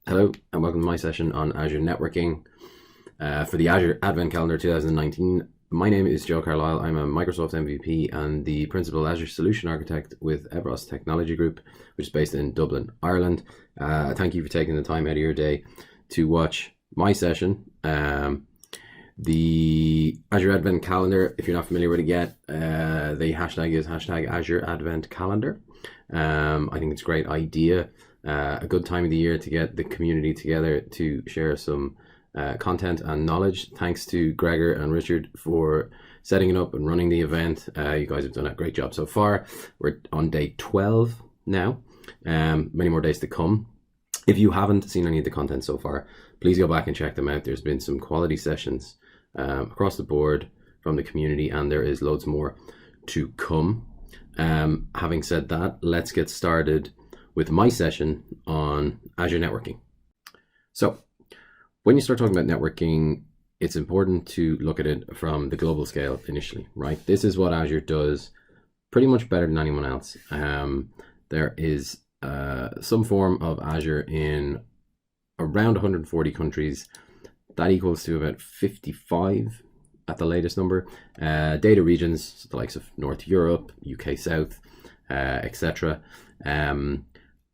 Hello and welcome to my session on Azure networking for the Azure Advent Calendar 2019. My name is Joe Carlyle. I'm a Microsoft MVP and the Principal Azure Solution Architect with Evros Technology Group, which is based in Dublin, Ireland. Thank you for taking the time out of your day to watch my session. The Azure Advent Calendar, if you're not familiar with it yet, the hashtag is hashtag Azure Advent Calendar. I think it's a great idea. A good time of the year to get the community together to share some content and knowledge. Thanks to Gregor and Richard for setting it up and running the event. You guys have done a great job so far. We're on day 12 now. Many more days to come. If you haven't seen any of the content so far, please go back and check them out. There's been some quality sessions across the board from the community, and there is loads more to come. Having said that, let's get started with my session on Azure networking. So when you start talking about networking, it's important to look at it from the global scale initially, right? This is what Azure does pretty much better than anyone else. There is some form of Azure in around 140 countries. That equals to about 55 at the latest number. Data regions, the likes of North Europe, UK South, etc.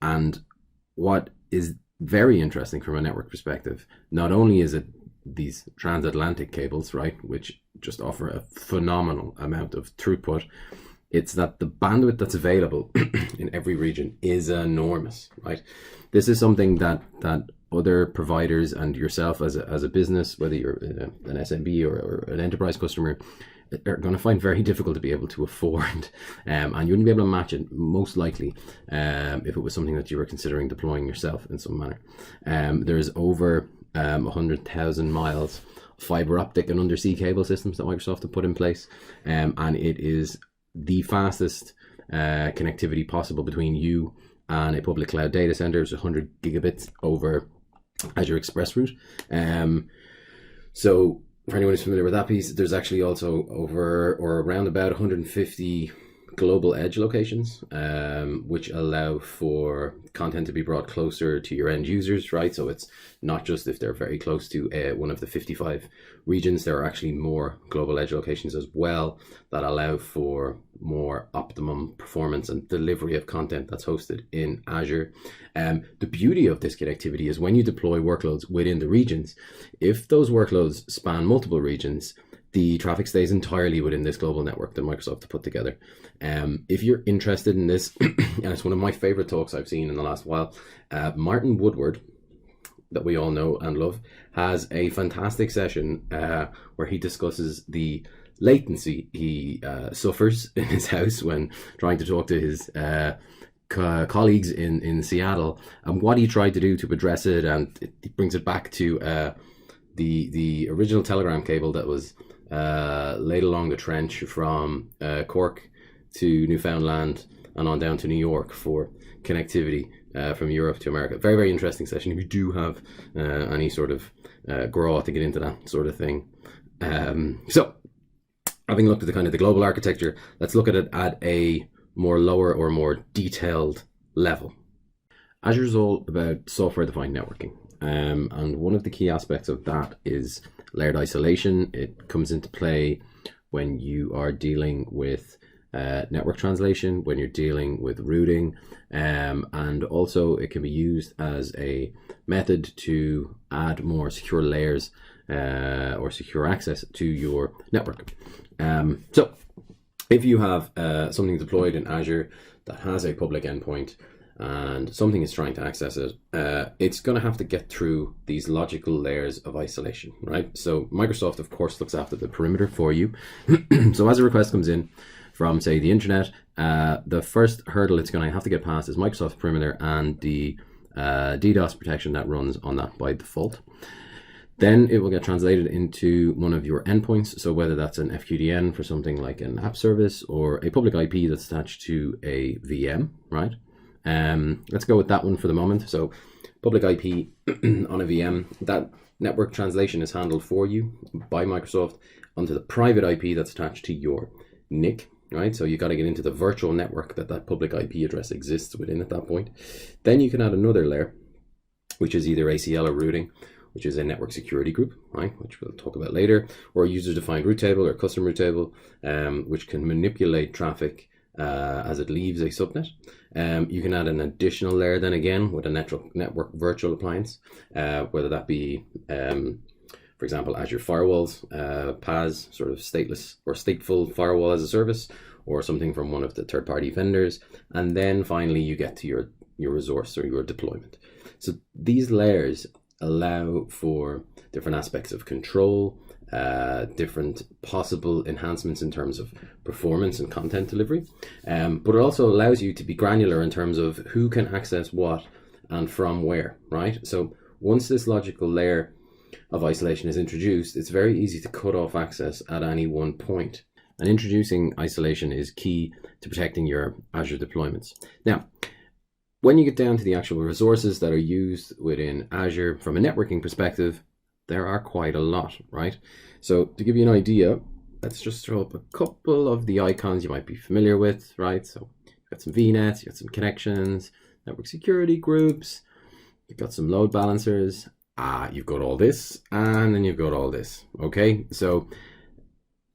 And what is very interesting from a network perspective, not only is it these transatlantic cables, right, which just offer a phenomenal amount of throughput, it's that the bandwidth that's available in every region is enormous, right? This is something that other providers and yourself as a business, whether you're an SMB or an enterprise customer, are going to find very difficult to be able to afford, and you wouldn't be able to match it most likely if it was something that you were considering deploying yourself in some manner. There's over 100,000 miles of fiber optic and undersea cable systems that Microsoft have put in place, and it is the fastest connectivity possible between you and a public cloud data center. It's 100 gigabits over Azure ExpressRoute. So for anyone who's familiar with that piece, there's actually also over or around about 150 global edge locations, which allow for content to be brought closer to your end users, right? So it's not just if they're very close to one of the 55 regions, there are actually more global edge locations as well that allow for more optimum performance and delivery of content that's hosted in Azure. The beauty of this connectivity is when you deploy workloads within the regions, if those workloads span multiple regions, the traffic stays entirely within this global network that Microsoft have put together. If you're interested in this, and it's one of my favorite talks I've seen in the last while, Martin Woodward, that we all know and love, has a fantastic session where he discusses the latency he suffers in his house when trying to talk to his colleagues in Seattle, and what he tried to do to address it. And it brings it back to the original telegram cable that was laid along the trench from Cork to Newfoundland and on down to New York for connectivity from Europe to America. Very, very interesting session. If you do have any sort of grow to get into that sort of thing. So having looked at the kind of the global architecture, let's look at it at a more lower or more detailed level. Azure is all about software-defined networking. And one of the key aspects of that is layered isolation. It comes into play when you are dealing with network translation, when you're dealing with routing, and also it can be used as a method to add more secure layers or secure access to your network. So if you have something deployed in Azure that has a public endpoint and something is trying to access it, it's going to have to get through these logical layers of isolation, right? So Microsoft, of course, looks after the perimeter for you. So as a request comes in from, say, the internet, the first hurdle it's going to have to get past is Microsoft perimeter and the DDoS protection that runs on that by default. Then it will get translated into one of your endpoints. So whether that's an FQDN for something like an app service or a public IP that's attached to a VM, right? Let's go with that one for the moment. So public IP on a VM, that network translation is handled for you by Microsoft onto the private IP that's attached to your NIC, right? So you got to get into the virtual network that public IP address exists within at that point. Then you can add another layer which is either ACL or routing, which is a network security group, right, which we'll talk about later, or a user-defined route table or custom route table, which can manipulate traffic as it leaves a subnet. You can add an additional layer then again with a network virtual appliance, whether that be, for example, Azure firewalls, PaaS, sort of stateless or stateful firewall as a service, or something from one of the third-party vendors. And then finally you get to your resource or your deployment. So these layers allow for different aspects of control, different possible enhancements in terms of performance and content delivery, but it also allows you to be granular in terms of who can access what and from where, right? So once this logical layer of isolation is introduced, it's very easy to cut off access at any one point. And introducing isolation is key to protecting your Azure deployments. Now, when you get down to the actual resources that are used within Azure from a networking perspective, there are quite a lot, right? So to give you an idea, let's just throw up a couple of the icons you might be familiar with, right? So you've got some VNets, you've got some connections, network security groups, you've got some load balancers, you've got all this, and then you've got all this, okay? So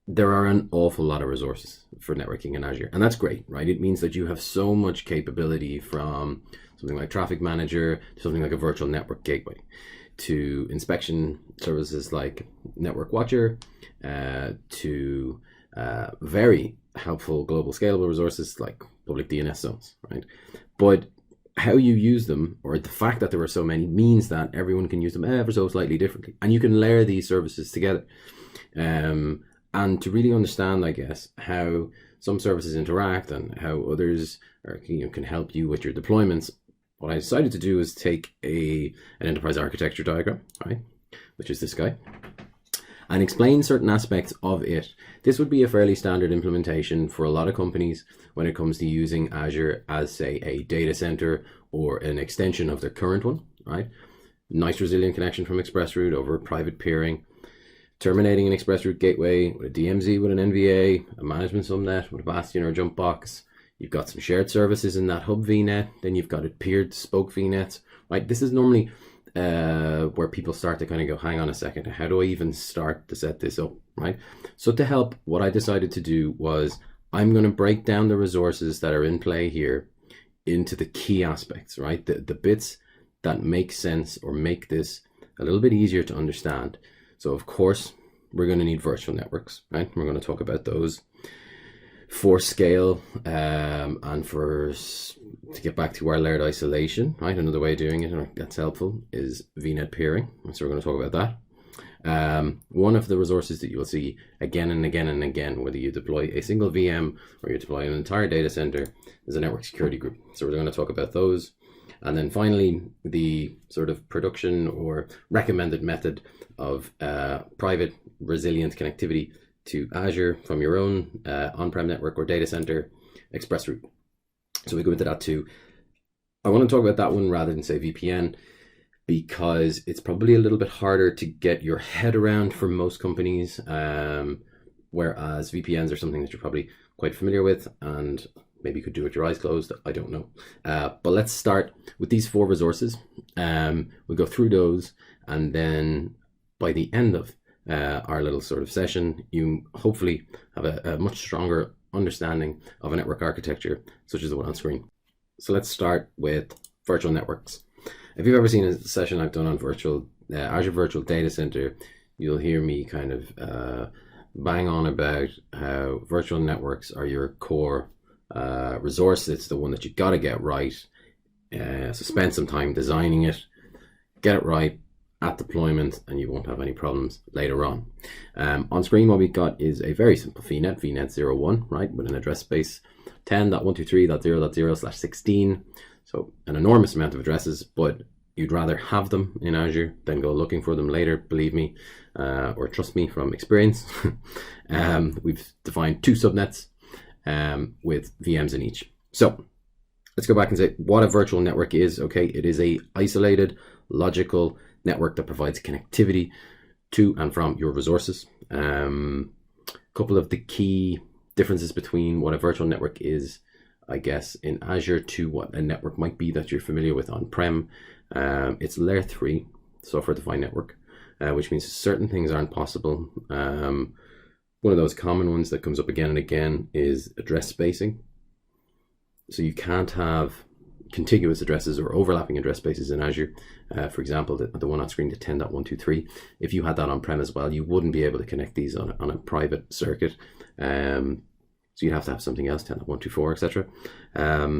there are an awful lot of resources for networking in Azure, and that's great, right? It means that you have so much capability, from something like Traffic Manager to something like a virtual network gateway, to inspection services like Network Watcher, to very helpful global scalable resources like public DNS zones, right? But how you use them, or the fact that there are so many, means that everyone can use them ever so slightly differently, and you can layer these services together. And to really understand, I guess, how some services interact and how others can help you with your deployments, what I decided to do is take an enterprise architecture diagram, right, which is this guy, and explain certain aspects of it. This would be a fairly standard implementation for a lot of companies when it comes to using Azure as, say, a data center or an extension of their current one, right? Nice resilient connection from ExpressRoute over private peering, terminating an ExpressRoute gateway with a DMZ with an NVA, a management subnet with a Bastion or jump box. You've got some shared services in that hub VNet, then you've got a peered spoke VNet, right? This is normally where people start to kind of go, hang on a second, how do I even start to set this up, right? So to help, what I decided to do was I'm going to break down the resources that are in play here into the key aspects, right? The bits that make sense or make this a little bit easier to understand. So of course, we're going to need virtual networks, right? We're going to talk about those for scale, and to get back to our layered isolation, right? Another way of doing it that's helpful is VNet peering. So we're going to talk about that. One of the resources that you'll see again and again and again, whether you deploy a single VM or you deploy an entire data center, is a network security group. So we're going to talk about those. And then finally, the sort of production or recommended method of private resilient connectivity to Azure from your own on-prem network or data center, ExpressRoute. So we go into that too. I want to talk about that one rather than say VPN, because it's probably a little bit harder to get your head around for most companies, whereas VPNs are something that you're probably quite familiar with and maybe you could do it with your eyes closed. I don't know. But let's start with these 4 resources. We'll go through those, and then by the end of our little sort of session, you hopefully have a much stronger understanding of a network architecture such as the one on screen. So let's start with virtual networks. If you've ever seen a session I've done on Azure Virtual Data Center, you'll hear me kind of bang on about how virtual networks are your core resource. It's the one that you got to get right. So spend some time designing it, get it right at deployment, and you won't have any problems later on. On screen, what we've got is a very simple VNet 01, right, with an address space 10.123.0.0/16. So an enormous amount of addresses, but you'd rather have them in Azure than go looking for them later, believe me, or trust me from experience. We've defined 2 subnets with VMs in each. So let's go back and say what a virtual network is. Okay, it is a isolated, logical network that provides connectivity to and from your resources. Couple of the key differences between what a virtual network is, I guess, in Azure to what a network might be that you're familiar with on-prem. It's layer 3 software defined network, which means certain things aren't possible. One of those common ones that comes up again and again is address spacing. So you can't have contiguous addresses or overlapping address spaces in Azure. For example, the one on screen, the 10.123, if you had that on-prem as well, you wouldn't be able to connect these on a private circuit. So you'd have to have something else, 10.124, etc.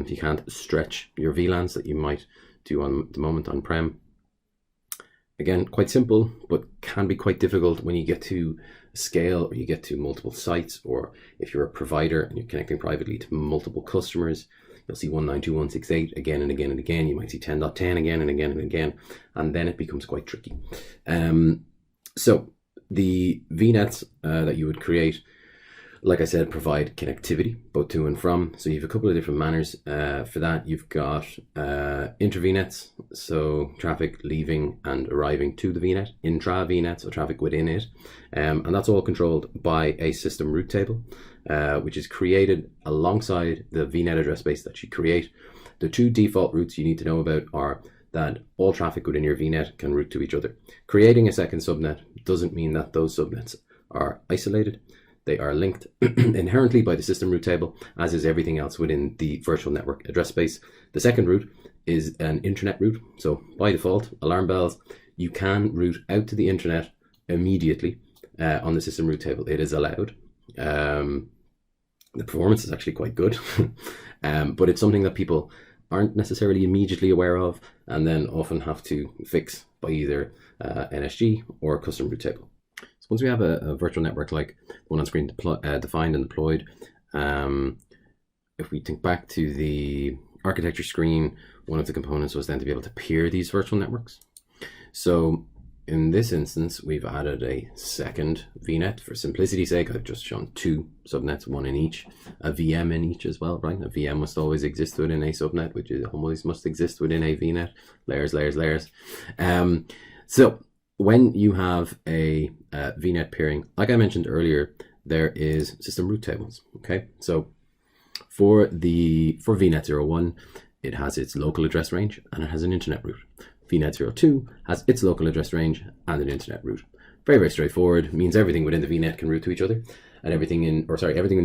You can't stretch your VLANs that you might do on the moment on-prem. Again, quite simple, but can be quite difficult when you get to scale or you get to multiple sites, or if you're a provider and you're connecting privately to multiple customers. You'll see 192.168 again and again and again. You might see 10.10 again and again and again, and then it becomes quite tricky. So the VNets that you would create, like I said, provide connectivity both to and from. So you have a couple of different manners for that. You've got intra-VNets, so traffic leaving and arriving to the VNet, intra-VNet, so traffic within it. And that's all controlled by a system route table, which is created alongside the VNet address space that you create. The two default routes you need to know about are that all traffic within your VNet can route to each other. Creating a second subnet doesn't mean that those subnets are isolated. They are linked inherently by the system route table, as is everything else within the virtual network address space. The second route is an intranet route. So by default, alarm bells, you can route out to the intranet immediately on the system route table. It is allowed. The performance is actually quite good, but it's something that people aren't necessarily immediately aware of and then often have to fix by either NSG or custom route table. So once we have a virtual network like the one on screen defined and deployed, if we think back to the architecture screen, one of the components was then to be able to peer these virtual networks. So in this instance, we've added a second VNet. For simplicity's sake, I've just shown two subnets, one in each, a VM in each as well, right? A VM must always exist within a subnet, which always must exist within a VNet. Layers, layers, layers. So when you have a VNet peering, like I mentioned earlier, there is system route tables. Okay, so for VNet 01, it has its local address range and it has an internet route. VNet 02 has its local address range and an internet route. Very, very straightforward. Means everything within the VNet can route to each other, and everything within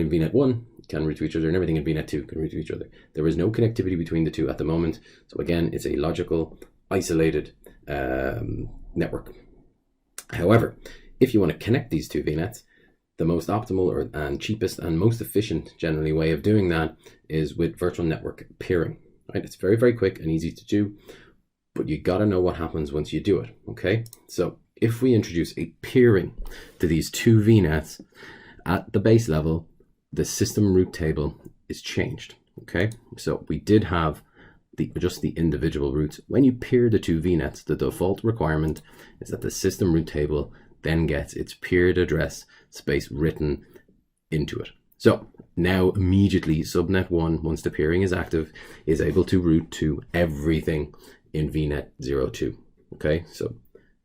VNet 1 can route to each other, and everything in VNet 2 can route to each other. There is no connectivity between the two at the moment. So again, it's a logical, isolated network. However, if you want to connect these two VNets, the most optimal and cheapest and most efficient generally way of doing that is with virtual network peering. Right? It's very, very quick and easy to do, but you got to know what happens once you do it. Okay, so if we introduce a peering to these two VNets at the base level, the system route table is changed. Okay, so we did have just the individual routes. When you peer the two VNets, the default requirement is that the system route table then gets its peered address space written into it. So now immediately subnet 1, once the peering is active, is able to route to everything in VNet 02. Okay, so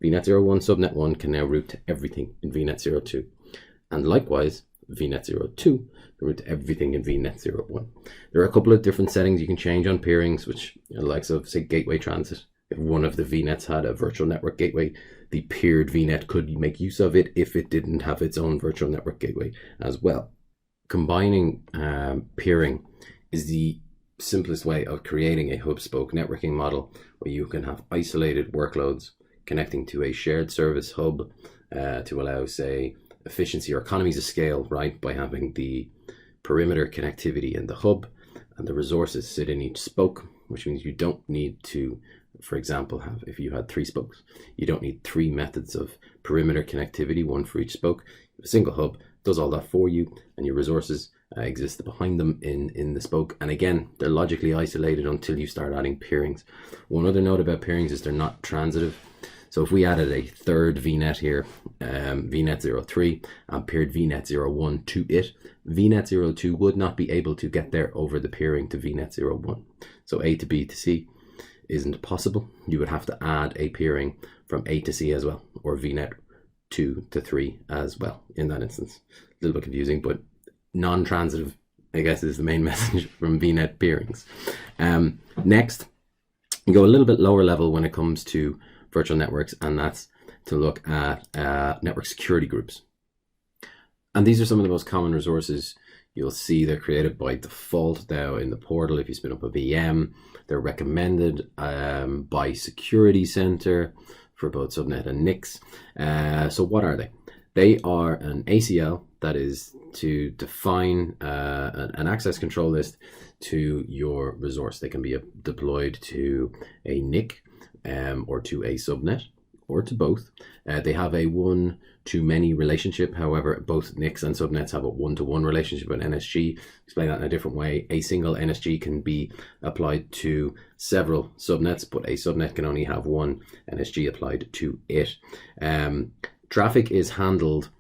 VNet 01 subnet 1 can now route to everything in VNet 02. And likewise, VNet 02 can route to everything in VNet 01. There are a couple of different settings you can change on peerings, which the likes of, say, gateway transit. If one of the VNets had a virtual network gateway, the peered VNet could make use of it if it didn't have its own virtual network gateway as well. Combining peering is the simplest way of creating a hub-spoke networking model where you can have isolated workloads connecting to a shared service hub to allow, say, efficiency or economies of scale, right, by having the perimeter connectivity in the hub and the resources sit in each spoke, which means you don't need to, for example, have, if you had 3 spokes, you don't need 3 methods of perimeter connectivity, one for each spoke. A single hub does all that for you, and your resources exist behind them in the spoke. And again, they're logically isolated until you start adding peerings. One other note about peerings is they're not transitive. So if we added a third VNet here, VNet 03, and paired VNet 01 to it, VNet 02 would not be able to get there over the peering to VNet 01. So A to B to C isn't possible. You would have to add a peering from A to C as well, or VNet 2 to 3 as well in that instance. A little bit confusing, but non-transitive, I guess, is the main message from VNet peerings. Next, You go a little bit lower level when it comes to virtual networks, and that's to look at network security groups. And these are some of the most common resources you'll see. They're created by default now in the portal. If you spin up a VM, they're recommended by Security Center for both subnet and NICs. So what are they? They are an ACL that is to define an access control list to your resource. They can be deployed to a NIC or to a subnet or to both. They have a one-to-many relationship. However, both NICs and subnets have a one-to-one relationship with NSG. Explain that in a different way. A single NSG can be applied to several subnets, but a subnet can only have one NSG applied to it. Traffic is handled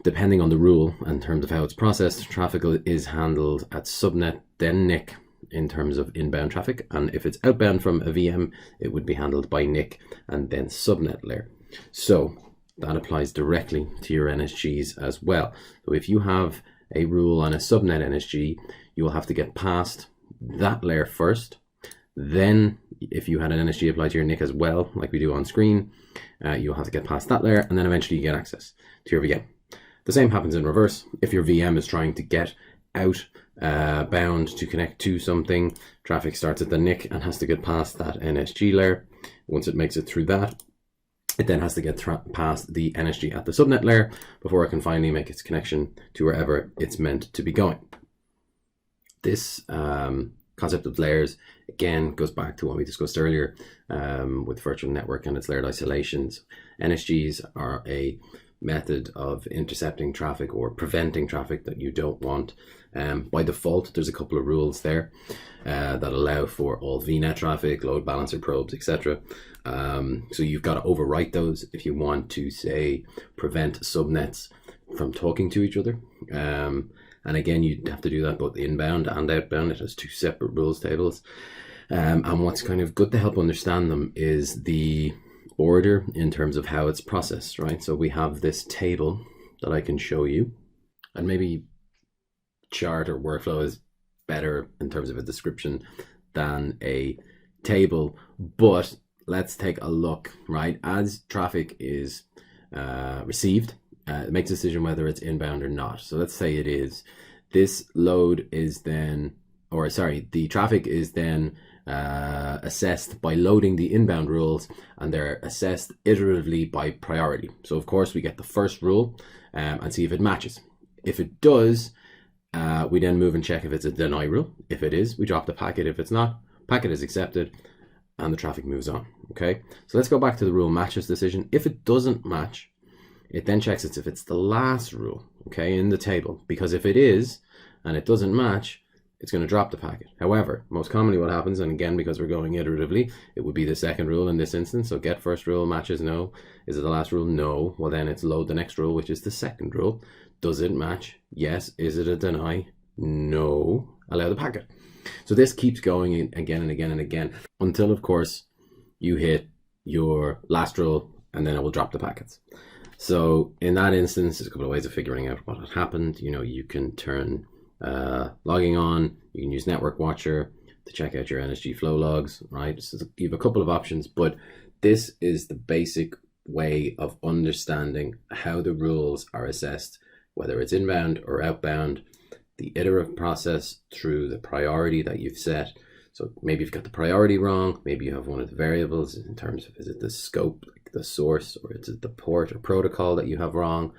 depending on the rule in terms of how it's processed. Traffic is handled at subnet, then NIC, in terms of inbound traffic, and if it's outbound from a VM, it would be handled by NIC and then subnet layer. So that applies directly to your NSGs as well. So if you have a rule on a subnet NSG, you will have to get past that layer first. Then if you had an NSG applied to your NIC as well, like we do on screen, you'll have to get past that layer, and then eventually you get access to your VM. The same happens in reverse. If your VM is trying to get out bound to connect to something, traffic starts at the NIC and has to get past that NSG layer. Once it makes it through that, it then has to get past the NSG at the subnet layer before it can finally make its connection to wherever it's meant to be going. This concept of layers, again, goes back to what we discussed earlier with virtual network and its layered isolations. NSGs are a method of intercepting traffic or preventing traffic that you don't want. By default, there's a couple of rules there that allow for all VNet traffic, load balancer probes, etc. So you've got to overwrite those if you want to, say, prevent subnets from talking to each other. And again, you'd have to do that both inbound and outbound. It has two separate rules tables. And what's kind of good to help understand them is the order in terms of how it's processed, right? So we have this table that I can show you, and maybe chart or workflow is better in terms of a description than a table, but let's take a look, right? As traffic is received, it makes a decision whether it's inbound or not. So let's say it is. This load is then, or sorry, the traffic is then assessed by loading the inbound rules, and they're assessed iteratively by priority. So of course we get the first rule and see if it matches. If it does, we then move and check if it's a deny rule. If it is, we drop the packet. If it's not, packet is accepted and the traffic moves on. Okay, so let's go back to the rule matches decision. If it doesn't match, it then checks if it's the last rule, okay, in the table, because if it is and it doesn't match, it's going to drop the packet. However, most commonly what happens, and again, because we're going iteratively, it would be the second rule in this instance. So get first rule matches, no. Is it the last rule? No. Well, then it's load the next rule, which is the second rule. Does it match? Yes. Is it a deny? No. Allow the packet. So this keeps going again and again and again until, of course, you hit your last rule, and then it will drop the packets. So in that instance, there's a couple of ways of figuring out what had happened. You know, you can turn logging on, you can use Network Watcher to check out your NSG flow logs, right? So you have a couple of options, but this is the basic way of understanding how the rules are assessed, whether it's inbound or outbound, the iterative process through the priority that you've set. So maybe you've got the priority wrong, maybe you have one of the variables in terms of, is it the scope, like the source, or is it the port or protocol that you have wrong?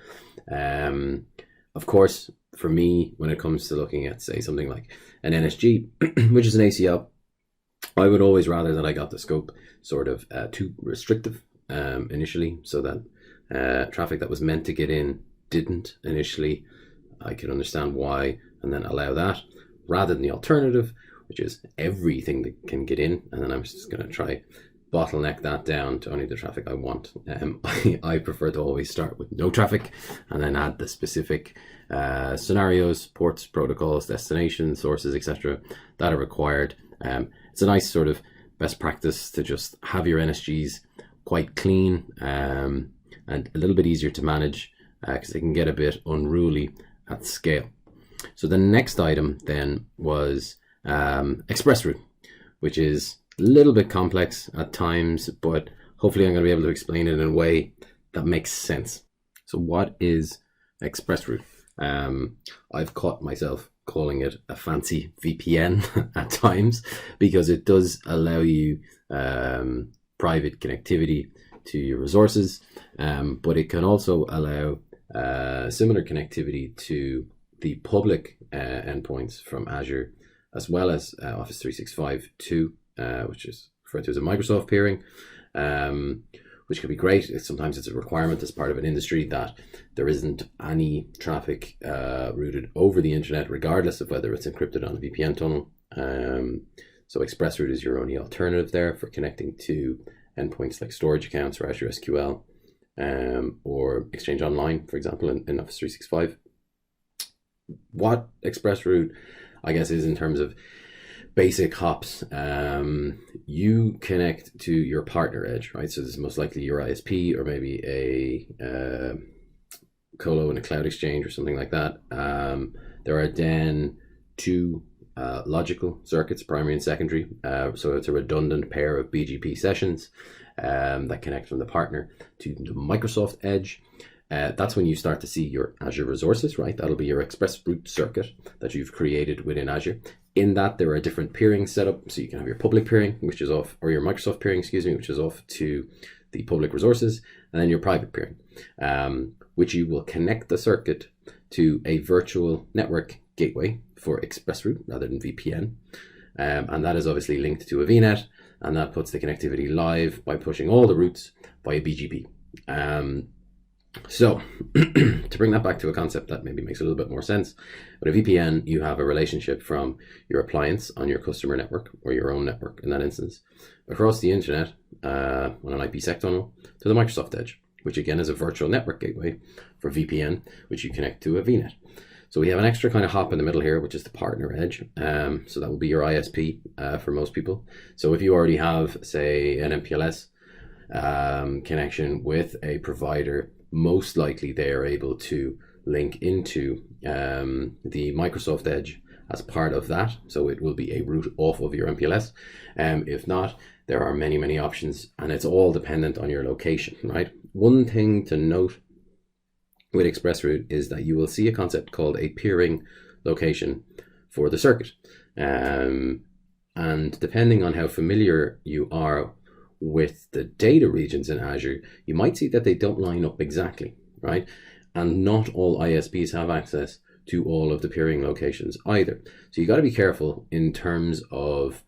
Of course, for me, when it comes to looking at, say, something like an NSG, which is an ACL, I would always rather that I got the scope sort of too restrictive initially, so that traffic that was meant to get in didn't initially. I can understand why, and then allow that, rather than the alternative, which is everything that can get in, and then I'm just going to try bottleneck that down to only the traffic I want. I prefer to always start with no traffic and then add the specific scenarios, ports, protocols, destinations, sources, etc. that are required. It's a nice sort of best practice to just have your NSGs quite clean and a little bit easier to manage because they can get a bit unruly at scale. So the next item then was ExpressRoute, which is a little bit complex at times, but hopefully I'm going to be able to explain it in a way that makes sense. So what is ExpressRoute? I've caught myself calling it a fancy VPN at times because it does allow you private connectivity to your resources, but it can also allow similar connectivity to the public endpoints from Azure, as well as Office 365 too, which is referred to as a Microsoft peering, which can be great. Sometimes it's a requirement as part of an industry that there isn't any traffic routed over the internet, regardless of whether it's encrypted on a VPN tunnel. So ExpressRoute is your only alternative there for connecting to endpoints like storage accounts or Azure SQL, or Exchange Online, for example, in Office 365. What ExpressRoute, I guess, is in terms of basic hops, you connect to your partner edge, right? So this is most likely your ISP or maybe a colo in a cloud exchange or something like that. There are then two logical circuits, primary and secondary. So it's a redundant pair of BGP sessions that connect from the partner to the Microsoft edge. That's when you start to see your Azure resources, right? That'll be your ExpressRoute circuit that you've created within Azure. In that, there are different peering set up. So you can have your public peering, which is off, or your Microsoft peering, which is off to the public resources, and then your private peering, which you will connect the circuit to a virtual network gateway for ExpressRoute rather than VPN. And that is obviously linked to a VNet, and that puts the connectivity live by pushing all the routes via BGP. So to bring that back to a concept that maybe makes a little bit more sense, with a VPN, you have a relationship from your appliance on your customer network or your own network in that instance across the internet on an IPsec tunnel to the Microsoft edge, which again is a virtual network gateway for VPN, which you connect to a VNet. So we have an extra kind of hop in the middle here, which is the partner edge. So that will be your ISP for most people. So if you already have, say, an MPLS connection with a provider, most likely they are able to link into the Microsoft edge as part of that. So it will be a route off of your MPLS. If not, there are many, many options, and it's all dependent on your location, right? One thing to note with ExpressRoute is that you will see a concept called a peering location for the circuit. And depending on how familiar you are with the data regions in Azure, you might see that they don't line up exactly, right? And not all ISPs have access to all of the peering locations either. So you got to be careful in terms of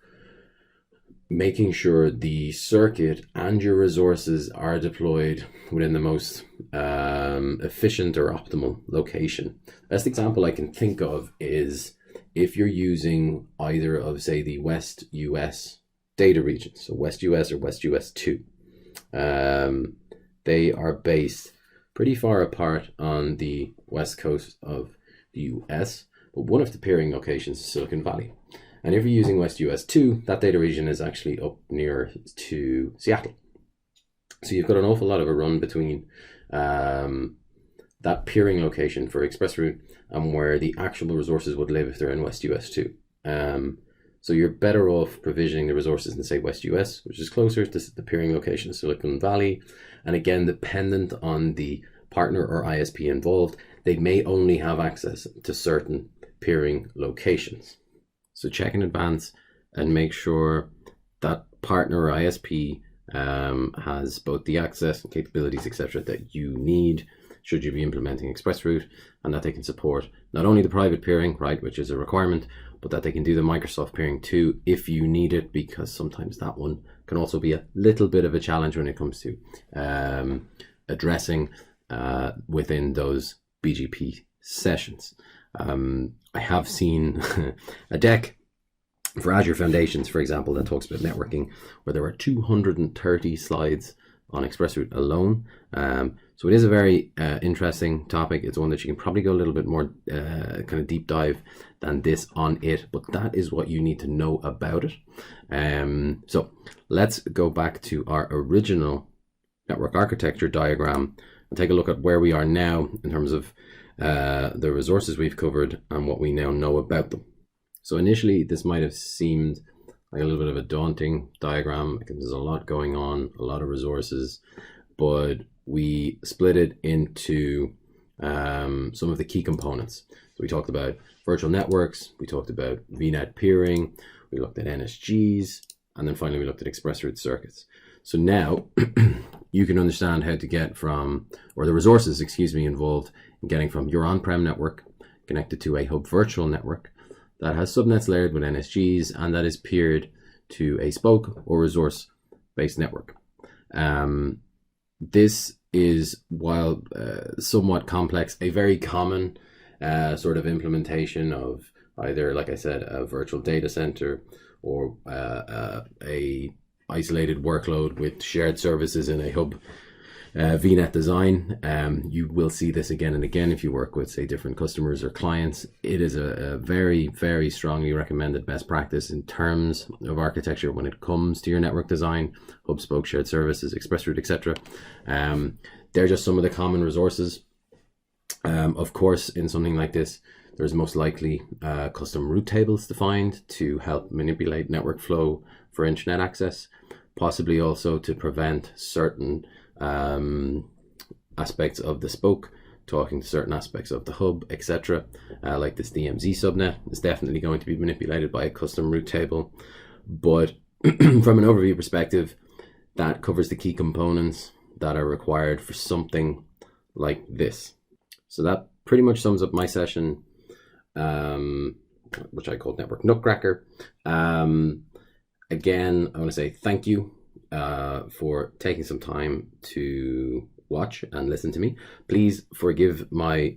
making sure the circuit and your resources are deployed within the most efficient or optimal location. Best example I can think of is if you're using either of, say, the West US data regions, so West US or West US 2. They are based pretty far apart on the west coast of the US, but one of the peering locations is Silicon Valley. And if you're using West US 2, that data region is actually up near to Seattle. So you've got an awful lot of a run between that peering location for ExpressRoute and where the actual resources would live if they're in West US 2. So you're better off provisioning the resources in, say, West US, which is closer to the peering location of Silicon Valley. And again, dependent on the partner or ISP involved, they may only have access to certain peering locations. So check in advance and make sure that partner or ISP has both the access and capabilities, etc., that you need should you be implementing ExpressRoute, and that they can support not only the private peering, right, which is a requirement, but that they can do the Microsoft peering too if you need it, because sometimes that one can also be a little bit of a challenge when it comes to addressing within those BGP sessions. I have seen a deck for Azure Foundations, for example, that talks about networking, where there are 230 slides on ExpressRoute alone. So it is a very interesting topic. It's one that you can probably go a little bit more kind of deep dive than this on it, but that is what you need to know about it. So let's go back to our original network architecture diagram and take a look at where we are now in terms of the resources we've covered and what we now know about them. So initially, this might have seemed like a little bit of a daunting diagram. There's a lot going on, a lot of resources, but we split it into some of the key components. So we talked about virtual networks, we talked about VNet peering, we looked at NSGs, and then finally we looked at ExpressRoute circuits. So now you can understand how to get from, or the resources, involved in getting from your on-prem network connected to a hub virtual network that has subnets layered with NSGs and that is peered to a spoke or resource-based network. This is, while somewhat complex, a very common sort of implementation of either, like I said, a virtual data center or a isolated workload with shared services in a hub VNet design. You will see this again and again if you work with, say, different customers or clients. It is a very, very strongly recommended best practice in terms of architecture when it comes to your network design, hub, spoke, shared services, ExpressRoute, etc. They're just some of the common resources. Of course, in something like this, there's most likely custom route tables defined to help manipulate network flow for internet access, possibly also to prevent certain aspects of the spoke talking to certain aspects of the hub, etc. Like this DMZ subnet is definitely going to be manipulated by a custom route table. But from an overview perspective, that covers the key components that are required for something like this. So that pretty much sums up my session, which I called Network NutCracker. Again, I want to say thank you for taking some time to watch and listen to me. Please forgive my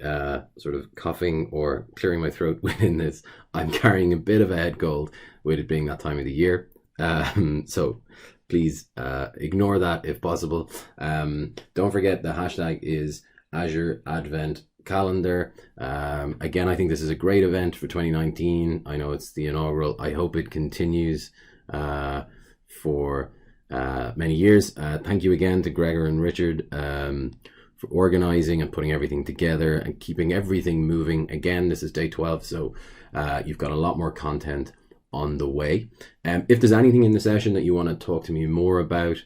sort of coughing or clearing my throat within this. I'm carrying a bit of a head cold with it being that time of the year. So please ignore that if possible. Don't forget the hashtag is Azure Advent Calendar. Again, I think this is a great event for 2019. I know it's the inaugural. I hope it continues for many years. Thank you again to Gregor and Richard for organizing and putting everything together and keeping everything moving. Again, this is day 12, so you've got a lot more content on the way. If there's anything in the session that you want to talk to me more about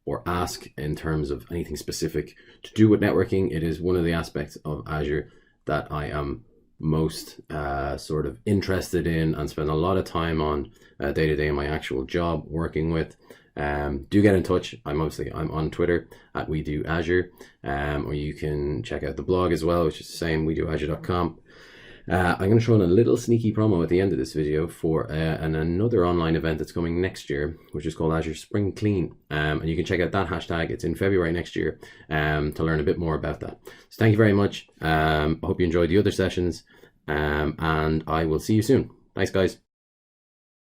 or ask in terms of anything specific to do with networking, it is one of the aspects of Azure that I am most sort of interested in and spend a lot of time on day to day in my actual job working with. Do get in touch. I'm on Twitter at WeDoAzure, or you can check out the blog as well, which is the same, WeDoAzure.com. I'm going to show in a little sneaky promo at the end of this video for another online event that's coming next year, which is called Azure Spring Clean. And you can check out that hashtag. It's in February next year to learn a bit more about that. So thank you very much. I hope you enjoyed the other sessions, and I will see you soon. Thanks, guys.